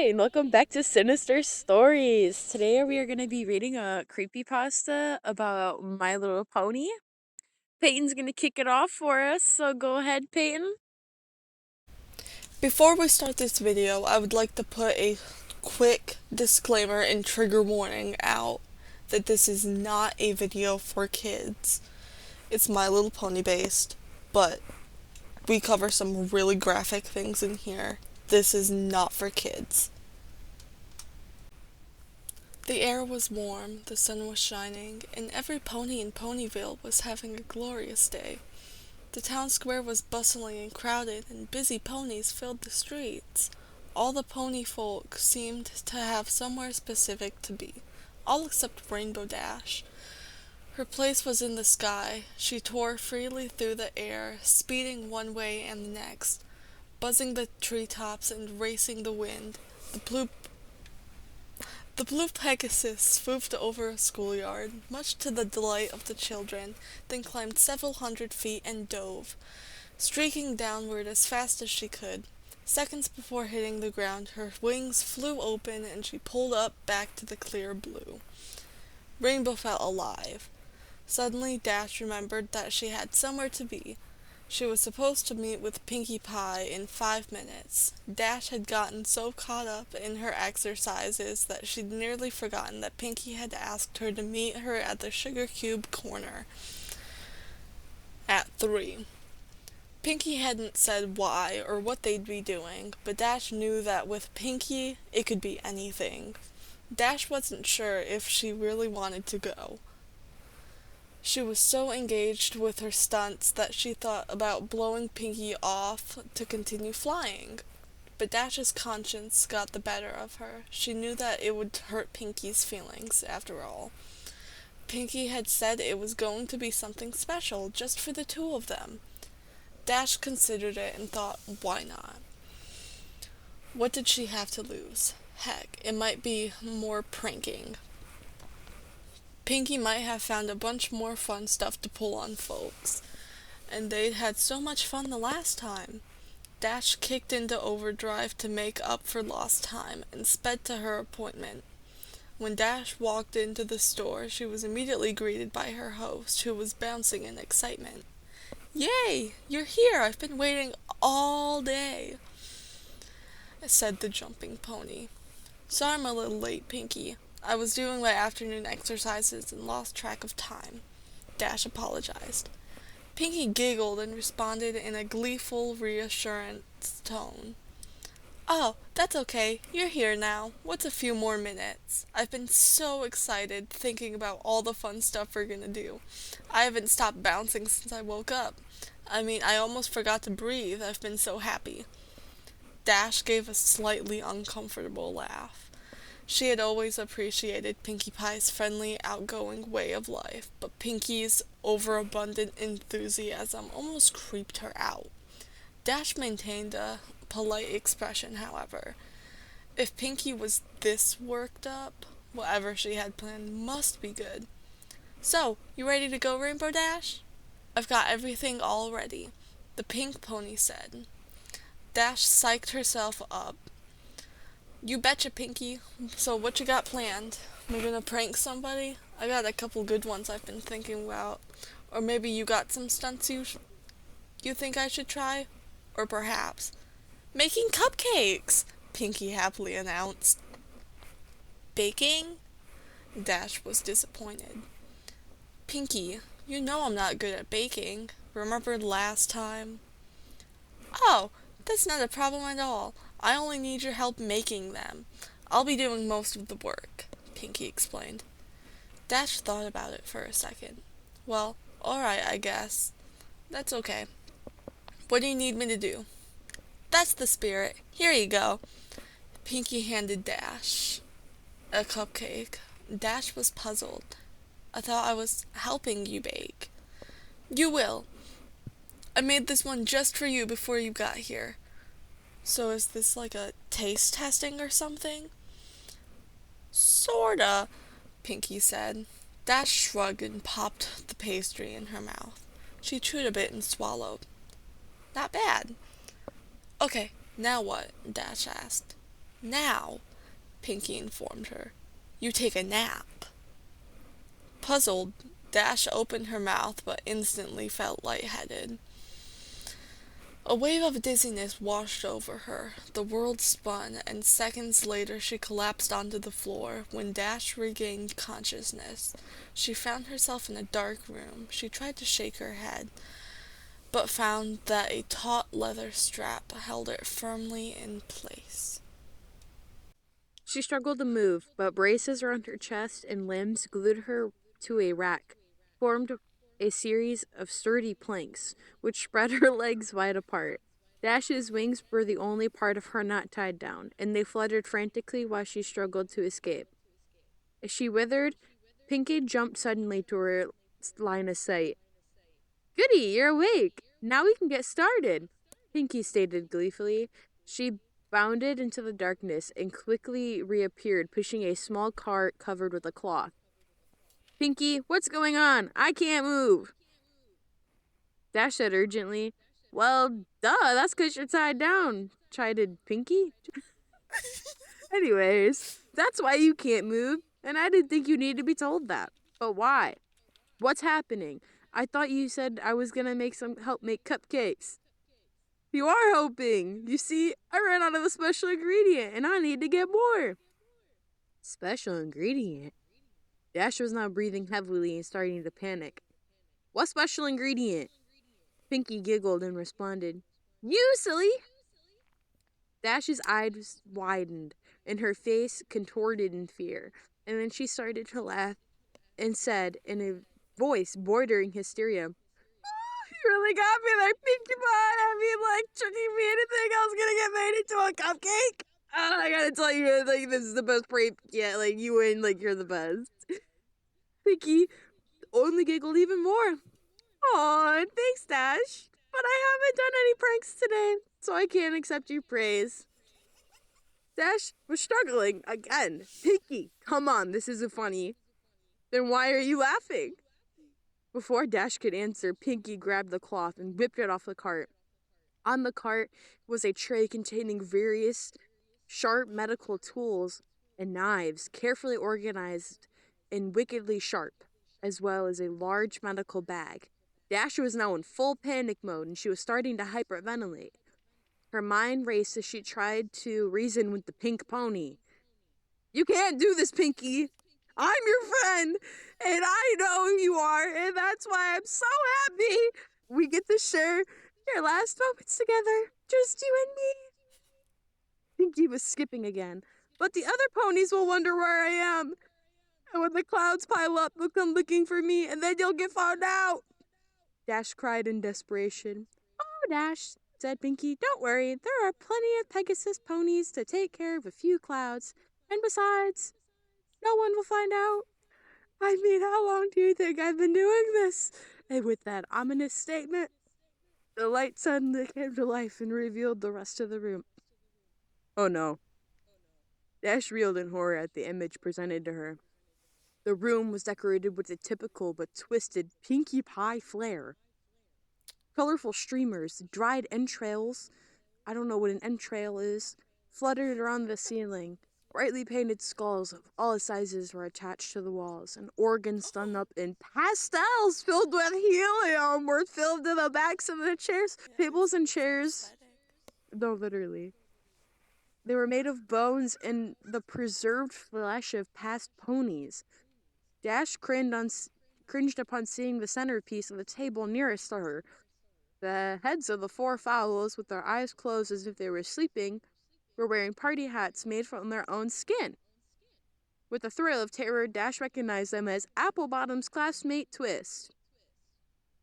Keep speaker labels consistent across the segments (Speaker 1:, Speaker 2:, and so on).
Speaker 1: and welcome back to Sinister Stories. Today we are going to be reading a creepypasta about My Little Pony. Peyton's going to kick it off for us, so go ahead, Peyton.
Speaker 2: Before we start this video, I would like to put a quick disclaimer and trigger warning out that this is not a video for kids. It's My Little Pony based, but we cover some really graphic things in here. This is not for kids. The air was warm, the sun was shining, and every pony in Ponyville was having a glorious day. The town square was bustling and crowded, and busy ponies filled the streets. All the pony folk seemed to have somewhere specific to be, all except Rainbow Dash. Her place was in the sky. She tore freely through the air, speeding one way and the next, buzzing the treetops and racing the wind. The blue Pegasus swooped over a schoolyard, much to the delight of the children, then climbed several hundred feet and dove, streaking downward as fast as she could. Seconds before hitting the ground, her wings flew open and she pulled up back to the clear blue. Rainbow felt alive. Suddenly Dash remembered that she had somewhere to be. She was supposed to meet with Pinkie Pie in 5 minutes. Dash had gotten so caught up in her exercises that she'd nearly forgotten that Pinkie had asked her to meet her at the Sugar Cube corner at 3. Pinkie hadn't said why or what they'd be doing, but Dash knew that with Pinkie, it could be anything. Dash wasn't sure if she really wanted to go. She was so engaged with her stunts that she thought about blowing Pinkie off to continue flying. But Dash's conscience got the better of her. She knew that it would hurt Pinkie's feelings, after all. Pinkie had said it was going to be something special, just for the two of them. Dash considered it and thought, why not? What did she have to lose? Heck, it might be more pranking. Pinkie might have found a bunch more fun stuff to pull on folks, and they'd had so much fun the last time. Dash kicked into overdrive to make up for lost time and sped to her appointment. When Dash walked into the store, she was immediately greeted by her host, who was bouncing in excitement. "Yay! You're here! I've been waiting all day," said the jumping pony. "Sorry I'm a little late, Pinkie. I was doing my afternoon exercises and lost track of time," Dash apologized. Pinkie giggled and responded in a gleeful reassurance tone. "Oh, that's okay. You're here now. What's a few more minutes? I've been so excited thinking about all the fun stuff we're gonna do. I haven't stopped bouncing since I woke up. I almost forgot to breathe. I've been so happy." Dash gave a slightly uncomfortable laugh. She had always appreciated Pinkie Pie's friendly, outgoing way of life, but Pinkie's overabundant enthusiasm almost creeped her out. Dash maintained a polite expression, however. If Pinkie was this worked up, whatever she had planned must be good. "So, you ready to go, Rainbow Dash?" "I've got everything all ready," the pink pony said. Dash psyched herself up. "You betcha, Pinkie. So what you got planned? We gonna prank somebody? I got a couple good ones I've been thinking about. Or maybe you got some stunts you think I should try? Or perhaps making cupcakes," Pinkie happily announced. "Baking?" Dash was disappointed. "Pinkie, you know I'm not good at baking. Remember last time?" "Oh, that's not a problem at all. I only need your help making them. I'll be doing most of the work," Pinkie explained. Dash thought about it for a second. "Well, alright, I guess. That's okay. What do you need me to do?" "That's the spirit. Here you go." Pinkie handed Dash a cupcake. Dash was puzzled. "I thought I was helping you bake." "You will. I made this one just for you before you got here." "So is this like a taste testing or something?" "Sorta," Pinkie said. Dash shrugged and popped the pastry in her mouth. She chewed a bit and swallowed. "Not bad." "Okay, now what?" Dash asked. "Now," Pinkie informed her, "you take a nap." Puzzled, Dash opened her mouth but instantly felt lightheaded. A wave of dizziness washed over her. The world spun, and seconds later she collapsed onto the floor. When Dash regained consciousness, she found herself in a dark room. She tried to shake her head, but found that a taut leather strap held it firmly in place.
Speaker 1: She struggled to move, but braces around her chest and limbs glued her to a rack, formed a series of sturdy planks, which spread her legs wide apart. Dash's wings were the only part of her not tied down, and they fluttered frantically while she struggled to escape. As she withered, Pinkie jumped suddenly to her line of sight. "Goody, you're awake! Now we can get started," Pinkie stated gleefully. She bounded into the darkness and quickly reappeared, pushing a small cart covered with a cloth. "Pinkie, what's going on? I can't move," Dash said urgently. "Well, duh, that's 'cause you're tied down," chided Pinkie. "Anyways, that's why you can't move, and I didn't think you needed to be told that. But why? What's happening? I thought you said I was gonna help make cupcakes." "You are hoping. You see, I ran out of the special ingredient, and I need to get more." "Special ingredient?" Dash was now breathing heavily and starting to panic. "What special ingredient?" Pinkie giggled and responded, "You, silly!" Dash's eyes widened, and her face contorted in fear, and then she started to laugh and said, in a voice bordering hysteria, "You really got me there, Pinkie Pie. I mean, like, tricking me into thinking I was gonna get made into a cupcake. I gotta tell you, like, this is the best prank yet. Like, you win, like, you're the best." Pinkie only giggled even more. "Aw, thanks, Dash. But I haven't done any pranks today, so I can't accept your praise." Dash was struggling again. "Pinkie, come on, this isn't funny." "Then why are you laughing?" Before Dash could answer, Pinkie grabbed the cloth and whipped it off the cart. On the cart was a tray containing various sharp medical tools and knives, carefully organized and wickedly sharp, as well as a large medical bag. Dash was now in full panic mode, and she was starting to hyperventilate. Her mind raced as she tried to reason with the pink pony. "You can't do this, Pinkie. I'm your friend, and I know who you are, and that's why I'm so happy we get to share your last moments together. Just you and me." Pinkie was skipping again. "But the other ponies will wonder where I am, and when the clouds pile up, they'll come looking for me, and then you'll get found out," Dash cried in desperation. "Oh, Dash," said Pinkie, "don't worry. There are plenty of Pegasus ponies to take care of a few clouds. And besides, no one will find out. I mean, how long do you think I've been doing this?" And with that ominous statement, the light suddenly came to life and revealed the rest of the room. Oh no. Dash reeled in horror at the image presented to her. The room was decorated with a typical but twisted Pinkie Pie flair. Colorful streamers, dried entrails, I don't know what an entrail is, fluttered around the ceiling. Brightly painted skulls of all sizes were attached to the walls, and organs done up in pastels filled with helium were filled to the backs of the chairs, tables and chairs. No, literally. They were made of bones and the preserved flesh of past ponies. Dash cringed upon seeing the centerpiece of the table nearest to her. The heads of the four fowls, with their eyes closed as if they were sleeping, were wearing party hats made from their own skin. With a thrill of terror, Dash recognized them as Applebottom's classmate Twist.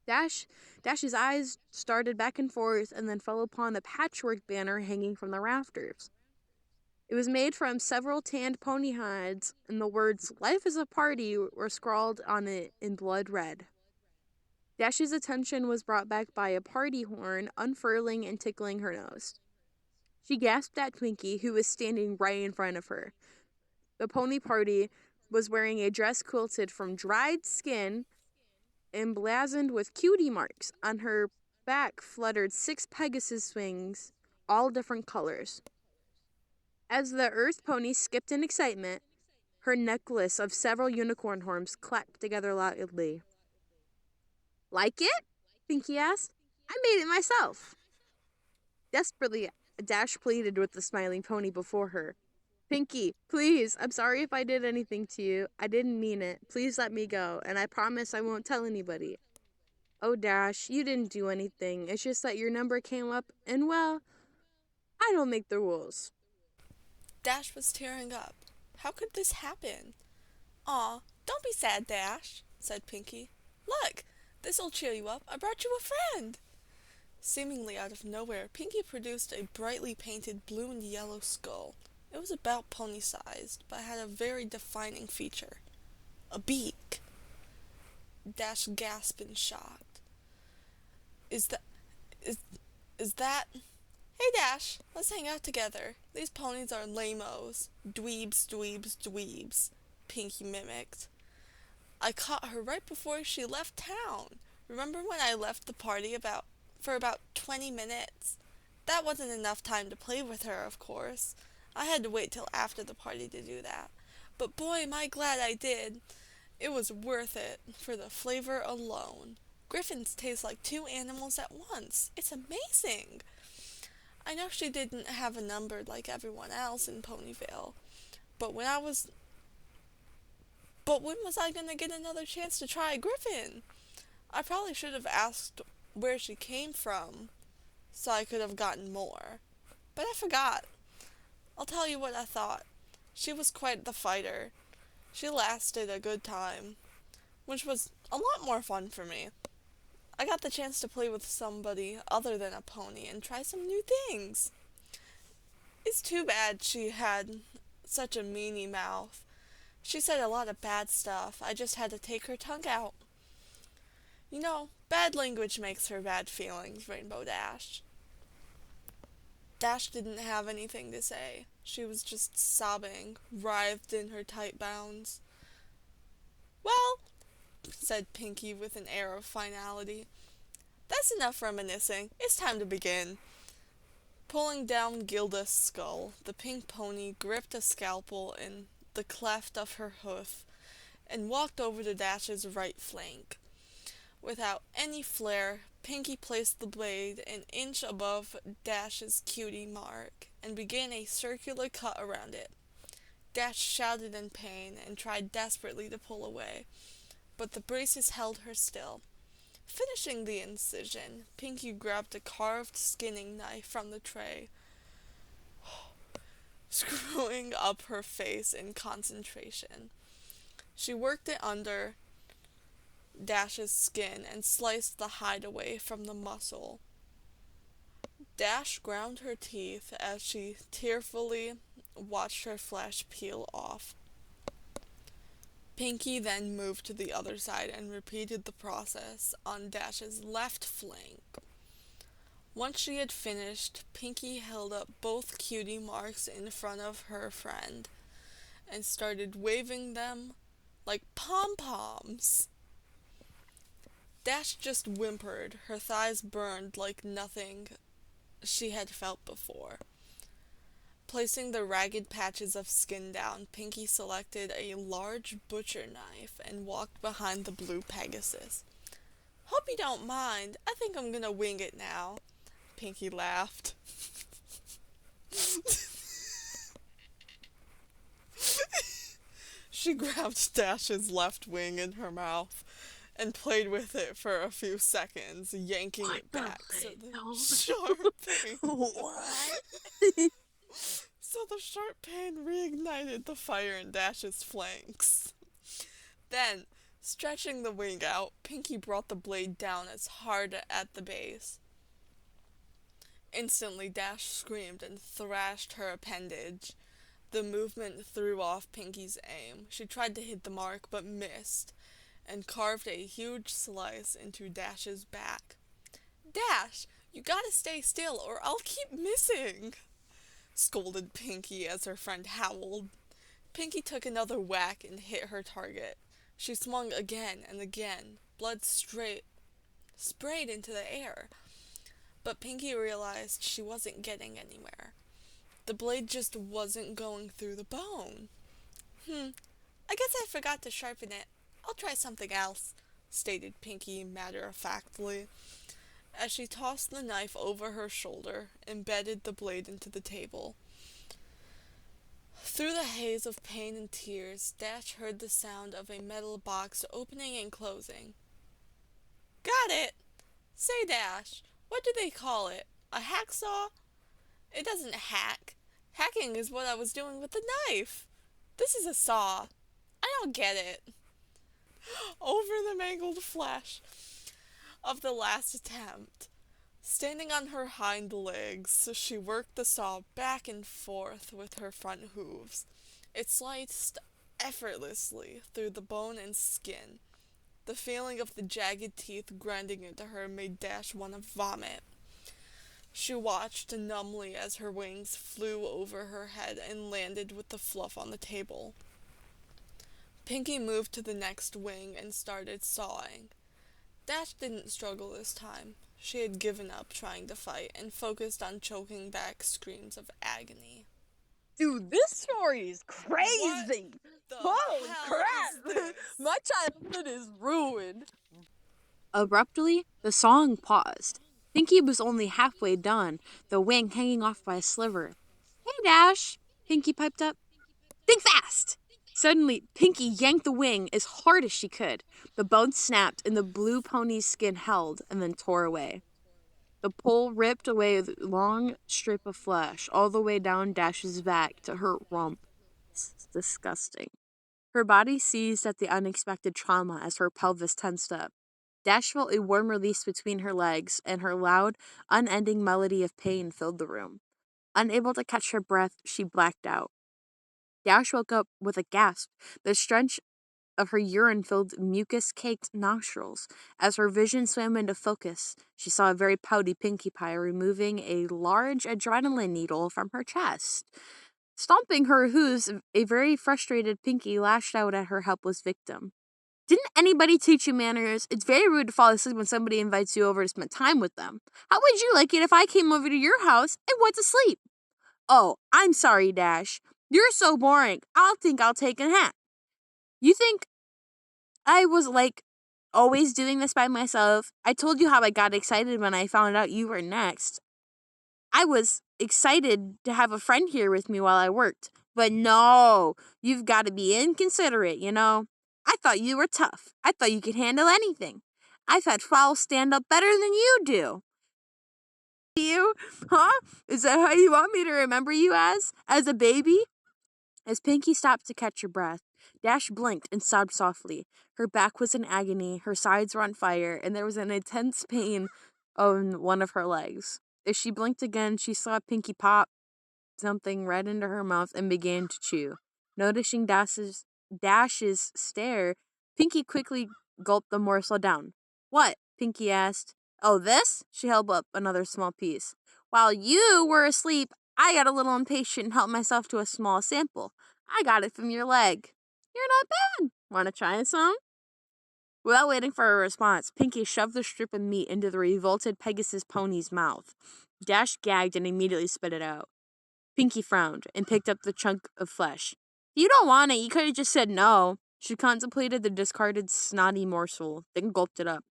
Speaker 1: Dash's eyes started back and forth and then fell upon a patchwork banner hanging from the rafters. It was made from several tanned pony hides, and the words "Life is a Party" were scrawled on it in blood red. Dash's attention was brought back by a party horn unfurling and tickling her nose. She gasped at Pinkie, who was standing right in front of her. The pony party was wearing a dress quilted from dried skin, emblazoned with cutie marks. On her back fluttered 6 Pegasus wings, all different colors. As the Earth pony skipped in excitement, her necklace of several unicorn horns clacked together loudly. Like it? Pinky asked. I made it myself. Desperately, Dash pleaded with the smiling pony before her. Pinky, please, I'm sorry if I did anything to you. I didn't mean it. Please let me go, and I promise I won't tell anybody. Oh, Dash, you didn't do anything. It's just that your number came up, and well, I don't make the rules.
Speaker 2: Dash was tearing up. How could this happen? Aw, don't be sad, Dash, said Pinky. Look, this'll cheer you up. I brought you a friend. Seemingly out of nowhere, Pinky produced a brightly painted blue and yellow skull. It was about pony-sized, but had a very defining feature. A beak. Dash gasped in shock. Is that... is that... Hey, Dash, let's hang out together. These ponies are lame-os. Dweebs, dweebs, dweebs, Pinky mimicked. I caught her right before she left town. Remember when I left the party for about 20 minutes? That wasn't enough time to play with her, of course. I had to wait till after the party to do that. But boy, am I glad I did. It was worth it for the flavor alone. Griffins taste like two animals at once. It's amazing. I know she didn't have a number like everyone else in Ponyville, but when was I going to get another chance to try a Griffin? I probably should have asked where she came from, so I could have gotten more. But I forgot. I'll tell you what I thought. She was quite the fighter. She lasted a good time, which was a lot more fun for me. I got the chance to play with somebody other than a pony and try some new things. It's too bad she had such a meanie mouth. She said a lot of bad stuff. I just had to take her tongue out. You know, bad language makes for bad feelings, Rainbow Dash. Dash didn't have anything to say. She was just sobbing, writhed in her tight bounds. Well, said Pinky with an air of finality, that's enough reminiscing. It's time to begin. Pulling down Gilda's skull, the pink pony gripped a scalpel in the cleft of her hoof and walked over to Dash's right flank. Without any flair, Pinky placed the blade an inch above Dash's cutie mark and began a circular cut around it. Dash shouted in pain and tried desperately to pull away, but the braces held her still. Finishing the incision, Pinky grabbed a carved skinning knife from the tray, screwing up her face in concentration. She worked it under Dash's skin and sliced the hide away from the muscle. Dash ground her teeth as she tearfully watched her flesh peel off. Pinky then moved to the other side and repeated the process on Dash's left flank. Once she had finished, Pinky held up both cutie marks in front of her friend and started waving them like pom-poms. Dash just whimpered, her thighs burned like nothing she had felt before. Placing the ragged patches of skin down, Pinky selected a large butcher knife and walked behind the blue Pegasus. Hope you don't mind. I think I'm gonna wing it now. Pinky laughed. She grabbed Dash's left wing in her mouth and played with it for a few seconds, yanking it back so the sharp pain...
Speaker 1: What?
Speaker 2: So the sharp pain reignited the fire in Dash's flanks. Then, stretching the wing out, Pinky brought the blade down as hard at the base. Instantly, Dash screamed and thrashed her appendage. The movement threw off Pinky's aim. She tried to hit the mark, but missed, and carved a huge slice into Dash's back. Dash, you gotta stay still or I'll keep missing, scolded Pinky as her friend howled. Pinky took another whack and hit her target. She swung again and again. Blood sprayed into the air. But Pinky realized she wasn't getting anywhere. The blade just wasn't going through the bone. I guess I forgot to sharpen it. I'll try something else, stated Pinky matter-of-factly, as she tossed the knife over her shoulder and bedded the blade into the table. Through the haze of pain and tears, Dash heard the sound of a metal box opening and closing. Got it! Say, Dash, what do they call it? A hacksaw? It doesn't hack. Hacking is what I was doing with the knife. This is a saw. I don't get it. Over the mangled flesh of the last attempt. Standing on her hind legs, she worked the saw back and forth with her front hooves. It sliced effortlessly through the bone and skin. The feeling of the jagged teeth grinding into her made Dash want to vomit. She watched numbly as her wings flew over her head and landed with the fluff on the table. Pinky moved to the next wing and started sawing. Dash didn't struggle this time. She had given up trying to fight and focused on choking back screams of agony.
Speaker 1: Dude, this story is crazy!
Speaker 2: Holy
Speaker 1: crap! My childhood is ruined! Abruptly, the song paused. Pinky was only halfway done, the wing hanging off by a sliver. Hey, Dash! Pinky piped up. Think fast! Suddenly, Pinky yanked the wing as hard as she could. The bone snapped and the blue pony's skin held and then tore away. The pole ripped away a long strip of flesh all the way down Dash's back to her rump. It's disgusting. Her body seized at the unexpected trauma as her pelvis tensed up. Dash felt a warm release between her legs, and her loud, unending melody of pain filled the room. Unable to catch her breath, she blacked out. Dash woke up with a gasp. The stench of her urine-filled, mucus-caked nostrils. As her vision swam into focus, she saw a very pouty Pinkie Pie removing a large adrenaline needle from her chest. Stomping her hooves, a very frustrated Pinkie lashed out at her helpless victim. Didn't anybody teach you manners? It's very rude to fall asleep when somebody invites you over to spend time with them. How would you like it if I came over to your house and went to sleep? Oh, I'm sorry, Dash. You're so boring. I'll take a nap. You think I was always doing this by myself? I told you how I got excited when I found out you were next. I was excited to have a friend here with me while I worked. But no, you've got to be inconsiderate, you know? I thought you were tough. I thought you could handle anything. I've had fowls stand up better than you do. You? Huh? Is that how you want me to remember you as? As a baby? As Pinkie stopped to catch her breath, Dash blinked and sobbed softly. Her back was in agony, her sides were on fire, and there was an intense pain on one of her legs. As she blinked again, she saw Pinkie pop something red into her mouth and began to chew. Noticing Dash's stare, Pinkie quickly gulped the morsel down. What? Pinkie asked. Oh, this? She held up another small piece. While you were asleep, I got a little impatient and helped myself to a small sample. I got it from your leg. You're not bad. Want to try some? Without waiting for a response, Pinkie shoved the strip of meat into the revolted Pegasus pony's mouth. Dash gagged and immediately spit it out. Pinkie frowned and picked up the chunk of flesh. If you don't want it, you could have just said no. She contemplated the discarded snotty morsel, then gulped it up.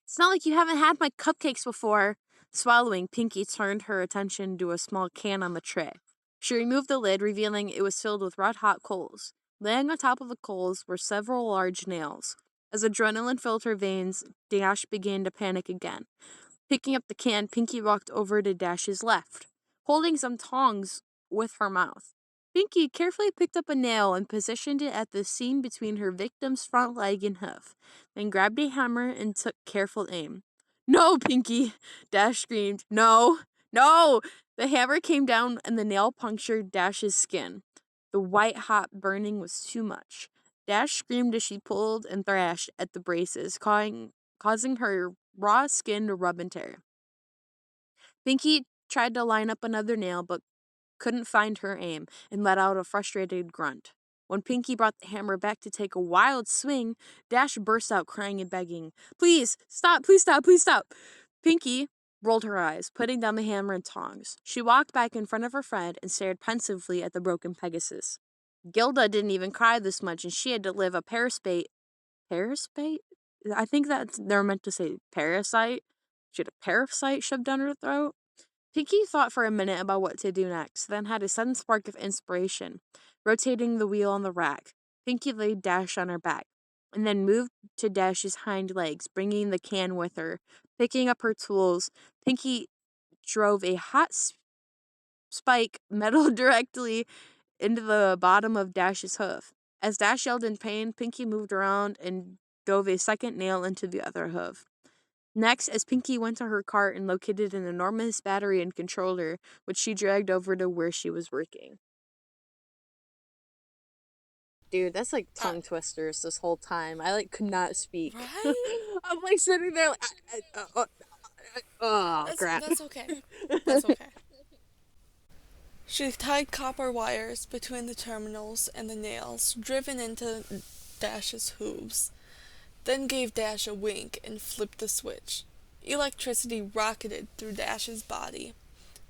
Speaker 1: It's not like you haven't had my cupcakes before. Swallowing, Pinkie turned her attention to a small can on the tray. She removed the lid, revealing it was filled with red-hot coals. Laying on top of the coals were several large nails. As adrenaline filled her veins, Dash began to panic again. Picking up the can, Pinkie walked over to Dash's left, holding some tongs with her mouth. Pinkie carefully picked up a nail and positioned it at the seam between her victim's front leg and hoof, then grabbed a hammer and took careful aim. No, Pinkie! Dash screamed. No! No! The hammer came down and the nail punctured Dash's skin. The white-hot burning was too much. Dash screamed as she pulled and thrashed at the braces, causing her raw skin to rub and tear. Pinkie tried to line up another nail, but couldn't find her aim and let out a frustrated grunt. When Pinkie brought the hammer back to take a wild swing, Dash burst out crying and begging, Please stop, please stop, please stop. Pinkie, rolled her eyes, putting down the hammer and tongs. She walked back in front of her friend and stared pensively at the broken Pegasus. Gilda didn't even cry this much, and she had to live a parasite? I think that they're meant to say parasite. She had a parasite shoved down her throat. Pinky thought for a minute about what to do next, then had a sudden spark of inspiration. Rotating the wheel on the rack, Pinky laid Dash on her back, and then moved to Dash's hind legs, bringing the can with her. Picking up her tools, Pinky drove a hot spike metal directly into the bottom of Dash's hoof. As Dash yelled in pain, Pinky moved around and dove a second nail into the other hoof. Next, as Pinky went to her cart and located an enormous battery and controller, which she dragged over to where she was working. Dude, that's like tongue twisters this whole time. I could not speak.
Speaker 2: Right?
Speaker 1: I'm sitting there crap.
Speaker 2: That's okay. That's okay. She tied copper wires between the terminals and the nails driven into Dash's hooves, then gave Dash a wink and flipped the switch. Electricity rocketed through Dash's body.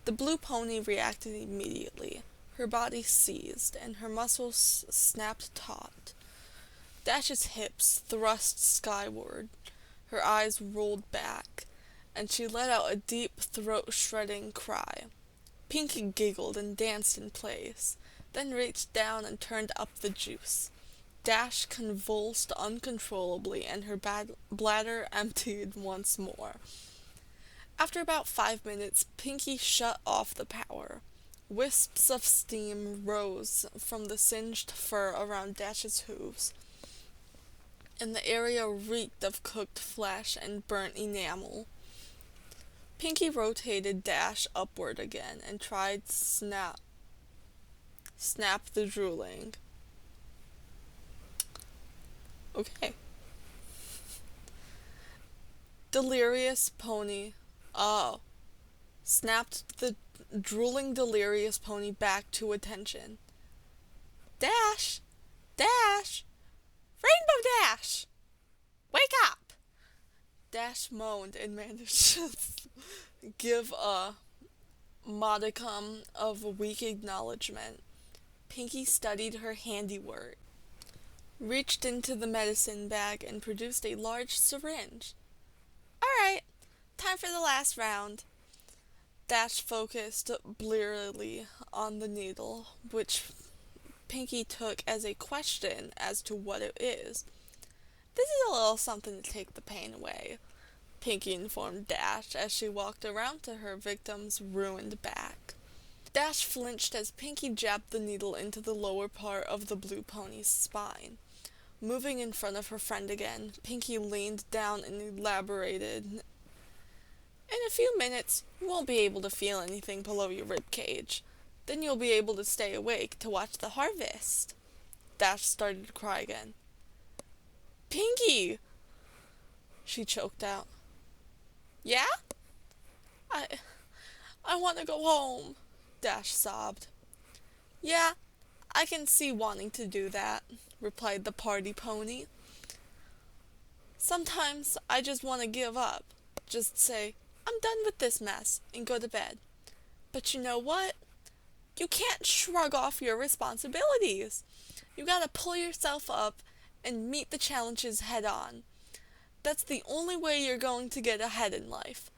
Speaker 2: The blue pony reacted immediately. Her body seized, and her muscles snapped taut. Dash's hips thrust skyward. Her eyes rolled back, and she let out a deep, throat-shredding cry. Pinky giggled and danced in place, then reached down and turned up the juice. Dash convulsed uncontrollably, and her bladder emptied once more. After about 5 minutes, Pinky shut off the power. Wisps of steam rose from the singed fur around Dash's hooves, and the area reeked of cooked flesh and burnt enamel. Pinky rotated Dash upward again and tried snap the drooling. Okay. Delirious pony. Oh. Snapped the drooling delirious pony back to attention. Dash! Dash! Rainbow Dash! Wake up! Dash moaned and managed to give a modicum of weak acknowledgement. Pinky studied her handiwork, reached into the medicine bag, and produced a large syringe. All right, time for the last round. Dash focused blearily on the needle, which Pinky took as a question as to what it is. This is a little something to take the pain away, Pinky informed Dash as she walked around to her victim's ruined back. Dash flinched as Pinky jabbed the needle into the lower part of the blue pony's spine. Moving in front of her friend again, Pinky leaned down and elaborated. In a few minutes, you won't be able to feel anything below your rib cage. Then you'll be able to stay awake to watch the harvest. Dash started to cry again. Pinky! She choked out. Yeah? I want to go home, Dash sobbed. Yeah, I can see wanting to do that, replied the party pony. Sometimes I just want to give up. Just say, I'm done with this mess, and go to bed. But you know what? You can't shrug off your responsibilities. You gotta pull yourself up and meet the challenges head on. That's the only way you're going to get ahead in life.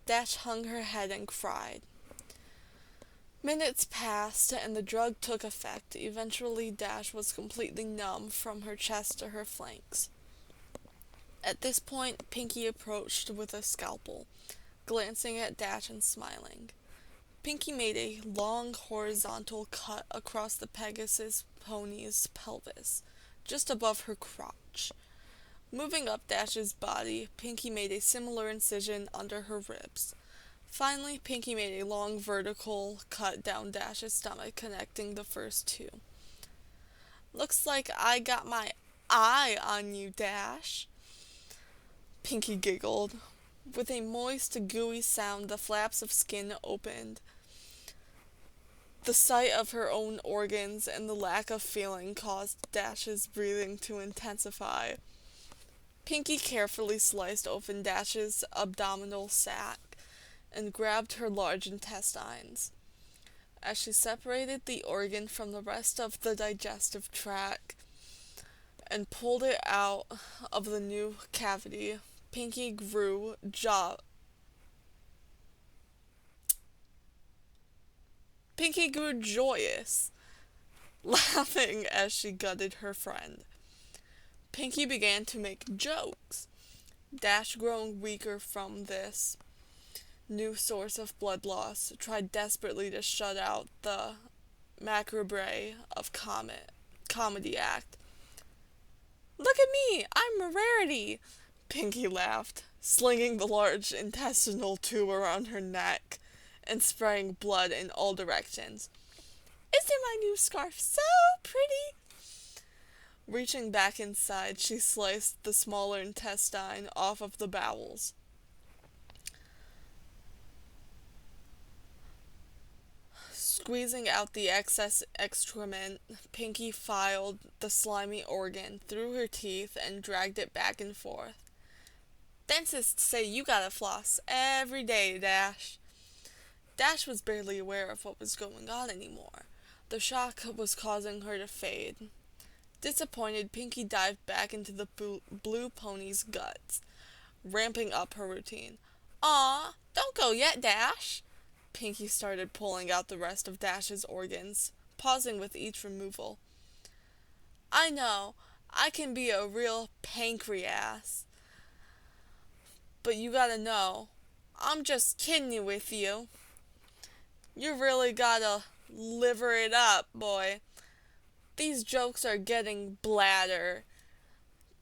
Speaker 2: Dash hung her head and cried. Minutes passed, and the drug took effect. Eventually, Dash was completely numb from her chest to her flanks. At this point, Pinky approached with a scalpel, glancing at Dash and smiling. Pinky made a long horizontal cut across the Pegasus pony's pelvis, just above her crotch. Moving up Dash's body, Pinky made a similar incision under her ribs. Finally, Pinky made a long vertical cut down Dash's stomach, connecting the first two. Looks like I got my eye on you, Dash. Pinky giggled. With a moist, gooey sound, the flaps of skin opened. The sight of her own organs and the lack of feeling caused Dash's breathing to intensify. Pinky carefully sliced open Dash's abdominal sac, and grabbed her large intestines. As she separated the organ from the rest of the digestive tract and pulled it out of the new cavity, Pinky grew joyous, laughing as she gutted her friend. Pinky began to make jokes. Dash, growing weaker from this new source of blood loss, tried desperately to shut out the macabre of comedy act. Look at me, I'm a rarity, Pinky laughed, slinging the large intestinal tube around her neck and spraying blood in all directions. Isn't my new scarf so pretty? Reaching back inside, she sliced the smaller intestine off of the bowels. Squeezing out the excess excrement, Pinky filed the slimy organ through her teeth and dragged it back and forth. Dentists say you gotta floss every day, Dash. Dash was barely aware of what was going on anymore. The shock was causing her to fade. Disappointed, Pinky dived back into the blue pony's guts, ramping up her routine. Aw, don't go yet, Dash. Pinky started pulling out the rest of Dash's organs, pausing with each removal. I know, I can be a real pancreas. But you gotta know, I'm just kidding with you. You really gotta liver it up, boy. These jokes are getting bladder.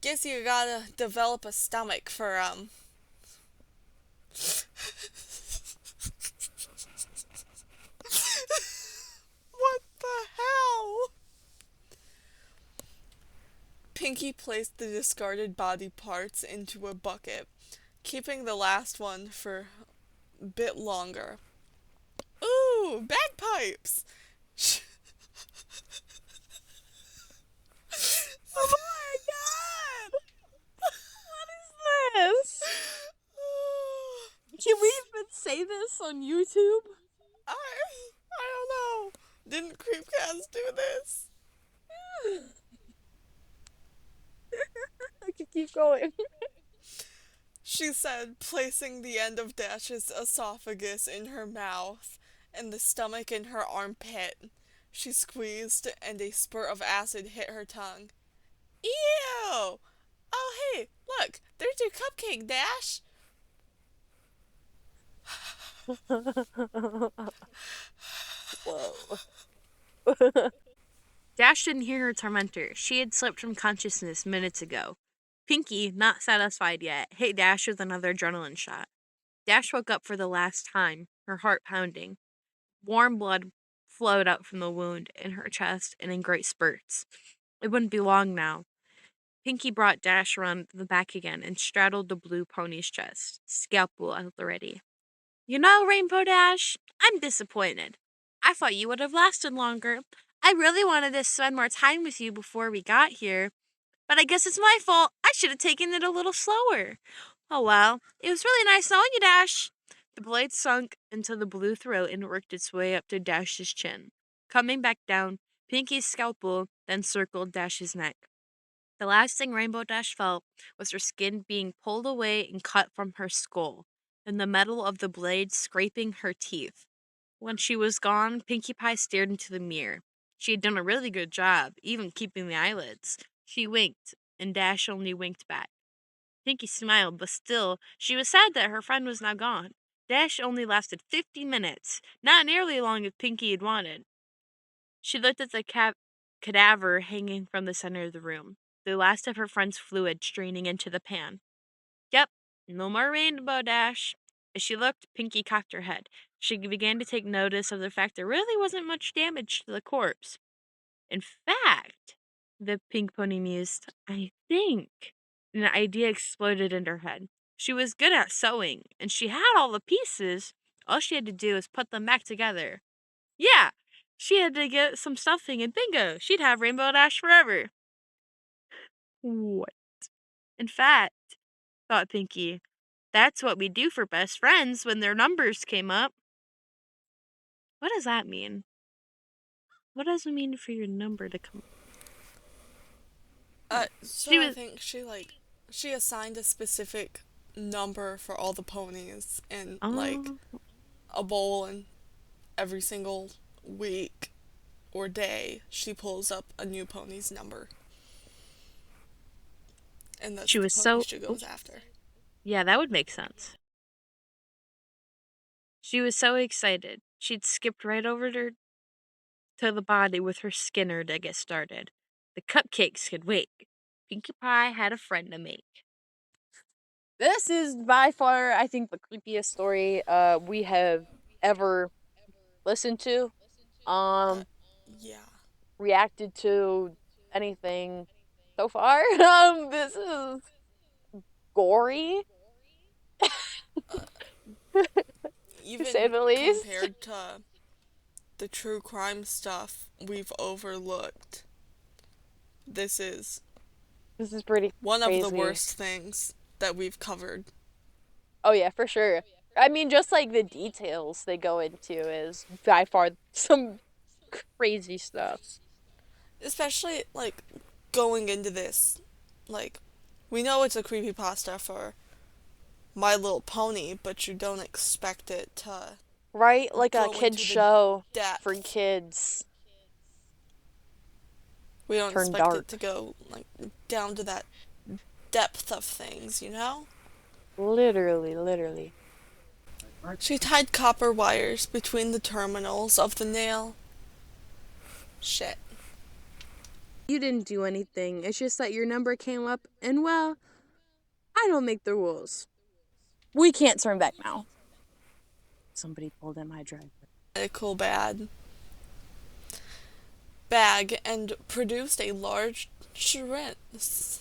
Speaker 2: Guess you gotta develop a stomach for 'em. What the hell? Pinky placed the discarded body parts into a bucket, keeping the last one for a bit longer. Ooh, bagpipes!
Speaker 1: Oh my god! What is this? Can we even say this on YouTube?
Speaker 2: I don't know. Didn't Creepcast do this?
Speaker 1: I can keep going.
Speaker 2: She said, placing the end of Dash's esophagus in her mouth and the stomach in her armpit. She squeezed, and a spurt of acid hit her tongue. Ew! Oh, hey, look, there's your cupcake, Dash.
Speaker 1: Whoa. Dash didn't hear her tormentor. She had slipped from consciousness minutes ago. Pinky, not satisfied yet, hit Dash with another adrenaline shot. Dash woke up for the last time, her heart pounding. Warm blood flowed out from the wound in her chest and in great spurts. It wouldn't be long now. Pinky brought Dash around the back again and straddled the blue pony's chest, scalpel at the ready. You know, Rainbow Dash, I'm disappointed. I thought you would have lasted longer. I really wanted to spend more time with you before we got here. But I guess it's my fault. I should have taken it a little slower. Oh well, it was really nice knowing you, Dash. The blade sunk into the blue throat and worked its way up to Dash's chin. Coming back down, Pinky's scalpel then circled Dash's neck. The last thing Rainbow Dash felt was her skin being pulled away and cut from her skull, and the metal of the blade scraping her teeth. When she was gone, Pinkie Pie stared into the mirror. She had done a really good job, even keeping the eyelids. She winked, and Dash only winked back. Pinkie smiled, but still, she was sad that her friend was now gone. Dash only lasted 50 minutes, not nearly as long as Pinkie had wanted. She looked at the cadaver hanging from the center of the room, the last of her friend's fluid straining into the pan. Yep, no more Rainbow Dash. As she looked, Pinkie cocked her head. She began to take notice of the fact there really wasn't much damage to the corpse. In fact, the pink pony mused, I think. An idea exploded in her head. She was good at sewing, and she had all the pieces. All she had to do was put them back together. Yeah, she had to get some stuffing, and bingo, she'd have Rainbow Dash forever. What? In fact, thought Pinkie, That's what we do for best friends when their numbers came up. What does that mean? What does it mean for your number to come up?
Speaker 2: So I think she assigned a specific number for all the ponies in like
Speaker 1: Oh,
Speaker 2: a bowl, and every single week or day she pulls up a new pony's number. And that's
Speaker 1: she
Speaker 2: the
Speaker 1: was
Speaker 2: pony
Speaker 1: so.
Speaker 2: she
Speaker 1: Oh,
Speaker 2: goes after.
Speaker 1: yeah, that would make sense. She was so excited. She'd skipped right over to the body with her Skinner to get started. The cupcakes could wait. Pinkie Pie had a friend to make. This is by far, I think, the creepiest story we have ever listened to,
Speaker 2: Uh, yeah.
Speaker 1: reacted to, anything so far. This is gory, to say
Speaker 2: Even
Speaker 1: the least.
Speaker 2: compared to the true crime stuff we've overlooked, this is
Speaker 1: This is pretty
Speaker 2: one of the
Speaker 1: crazy.
Speaker 2: worst things that we've covered.
Speaker 1: Oh yeah, for sure. I mean, just like the details they go into is by far some crazy stuff.
Speaker 2: Especially, like, going into this, like, we know it's a creepypasta for My Little Pony, but you don't expect it to
Speaker 1: Right? Like a
Speaker 2: go
Speaker 1: kid
Speaker 2: into the
Speaker 1: show for
Speaker 2: depth.
Speaker 1: kids
Speaker 2: We don't
Speaker 1: turn
Speaker 2: expect it to
Speaker 1: dark.
Speaker 2: go, like, down to that depth of things, you know?
Speaker 1: Literally, literally.
Speaker 2: She tied copper wires between the terminals of the nail. Shit.
Speaker 1: You didn't do anything. It's just that your number came up, and well, I don't make the rules. We can't turn back now. Somebody pulled in my driveway.
Speaker 2: Medical bag and produced a large syringe.